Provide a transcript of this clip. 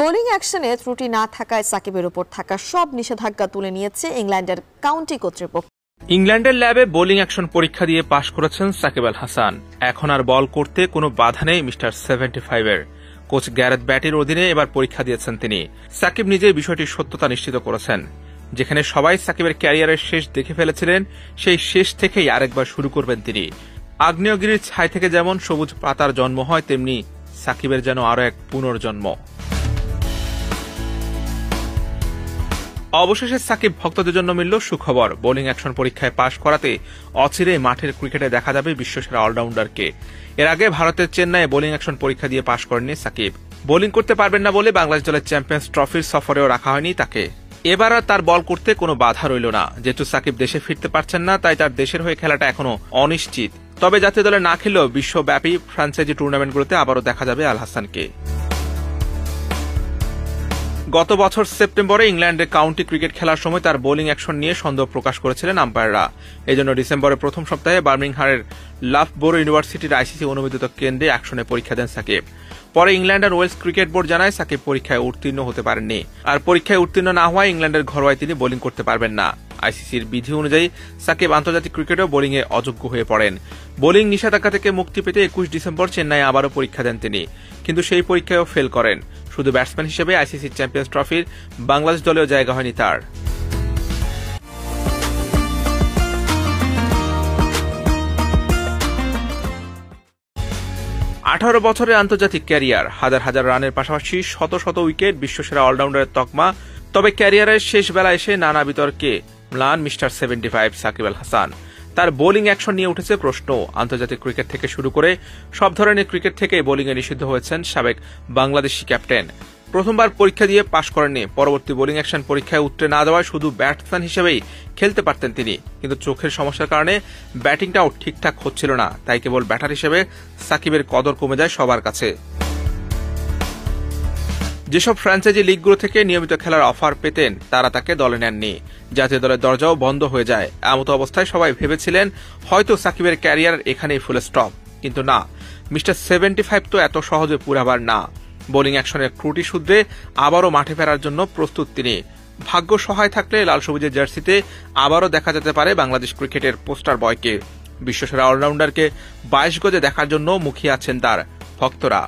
Bowling অ্যাকশনে ত্রুটি না থাকায় সাকিবের উপর থাকা সব নিষেধাজ্ঞা তুলে নিয়েছে ইংল্যান্ডের কাউন্টি কর্তৃপক্ষ। ইংল্যান্ডের ল্যাবে বোলিং অ্যাকশন পরীক্ষা দিয়ে পাশ করেছেন সাকিব আল হাসান। এখন আর বল করতে কোনো বাধা নেই মিস্টার 75-এর। কোচ গ্যারেথ ব্যাটের অধীনে এবার পরীক্ষা দিয়েছেন তিনি। সাকিব নিজেই বিষয়টির সত্যতা নিশ্চিত করেছেন। যেখানে সবাই সাকিবের ক্যারিয়ারের শেষ দেখে ফেলেছিলেন, সেই শেষ থেকেই আরেকবার শুরু করবেন তিনি। আগ্নেয়গিরির ছাই থেকে যেমন সবুজ পাতার জন্ম হয়, তেমনি সাকিবের যেন আরো এক পুনর্জন্ম। অবশেষে সাকিব ভক্তদের জন্য মিলল সুখবর। বোলিং অ্যাকশন পরীক্ষায় পাশ করাতে অচিরেই মাঠের ক্রিকেটে দেখা যাবে বিশ্বসেরা অলরাউন্ডারকে। এর আগে ভারতের চেন্নাইয়ে বোলিং অ্যাকশন পরীক্ষা দিয়ে পাশ করেননি সাকিব। বোলিং করতে পারবেন না বলে বাংলাদেশ দলের চ্যাম্পিয়ন্স ট্রফির সফরেও রাখা হয়নি তাকে। এবার আর তার বল করতে কোনো বাধা রইল না। যেহেতু সাকিব দেশে ফিরতে পারছেন না, তাই তার দেশের হয়ে খেলাটা এখনো অনিশ্চিত। তবে জাতীয় দলে না খেলেও বিশ্বব্যাপী ফ্র্যাঞ্চাইজি টুর্নামেন্টগুলোতে আবারও দেখা যাবে আল হাসানকে। গত বছর সেপ্টেম্বরে ইংল্যান্ডে কাউন্টি ক্রিকেট খেলার সময় তার বোলিং অ্যাকশন নিয়ে সন্দেহ প্রকাশ করেছিলেন আম্পায়াররা। এজন্য ডিসেম্বরের প্রথম সপ্তাহে বার্মিংহামের লাফবোরো ইউনিভার্সিটির আইসিসি অনুমোদিত কেন্দ্রে অ্যাকশনে পরীক্ষা দেন সাকিব। পরে ইংল্যান্ড আর ওয়েলস ক্রিকেট বোর্ড জানায় সাকিব পরীক্ষায় উত্তীর্ণ হতে পারেননি। আর পরীক্ষায় উত্তীর্ণ না হওয়ায় ইংল্যান্ডের ঘরোয়ায় তিনি বোলিং করতে পারবেন না। আইসিসির বিধি অনুযায়ী সাকিব আন্তর্জাতিক ক্রিকেটেও বোলিংয়ে অযোগ্য হয়ে পড়েন। বোলিং নিষেধাজ্ঞা থেকে মুক্তি পেতে 21 ডিসেম্বর চেন্নাইয়ে আবারও পরীক্ষা দেন তিনি, কিন্তু সেই পরীক্ষায়ও ফেল করেন। শুধু ব্যাটসম্যান হিসেবে আইসিসি চ্যাম্পিয়ন্স ট্রফির বাংলাদেশ দলেও জায়গা হয়নি তার। আঠারো বছরের আন্তর্জাতিক ক্যারিয়ার, হাজার হাজার রানের পাশাপাশি শত শত উইকেট, বিশ্বসেরা অলরাউন্ডারের তকমা। তবে ক্যারিয়ারের শেষ বেলা এসে নানা বিতর্কে ম্লান মিস্টার 75 সাকিব আল হাসান। তার বোলিং অ্যাকশন নিয়ে উঠেছে প্রশ্ন। আন্তর্জাতিক ক্রিকেট থেকে শুরু করে সব ধরনের ক্রিকেট থেকে বোলিংয়ে নিষিদ্ধ হয়েছেন সাবেক বাংলাদেশি ক্যাপ্টেন। প্রথমবার পরীক্ষা দিয়ে পাশ করেননি। পরবর্তী বোলিং অ্যাকশন পরীক্ষায় উঠতে না দেওয়ায় শুধু ব্যাটসম্যান হিসেবেই খেলতে পারতেন তিনি, কিন্তু চোখের সমস্যার কারণে ব্যাটিংটাও ঠিকঠাক হচ্ছিল না। তাই কেবল ব্যাটার হিসেবে সাকিবের কদর কমে যায় সবার কাছে। যেসব ফ্র্যাঞ্চাইজি লিগগুলো থেকে নিয়মিত খেলার অফার পেতেন, তারা তাকে দলে নেননি। জাতীয় দলের দরজাও বন্ধ হয়ে যায়। এমত অবস্থায় সবাই ভেবেছিলেন হয়তো সাকিবের ক্যারিয়ার এখানেই ফুল স্টপ, কিন্তু না, মিস্টার 75 তো এত সহজে পুরাবার না। বোলিং অ্যাকশনের ত্রুটি শুধরে আবারও মাঠে ফেরার জন্য প্রস্তুত তিনি। ভাগ্য সহায় থাকলে লাল সবুজের জার্সিতে আবারও দেখা যেতে পারে বাংলাদেশ ক্রিকেটের পোস্টার বয়কে। বিশ্বসেরা অলরাউন্ডারকে 22 গজে দেখার জন্য মুখিয়ে আছেন তার ভক্তরা।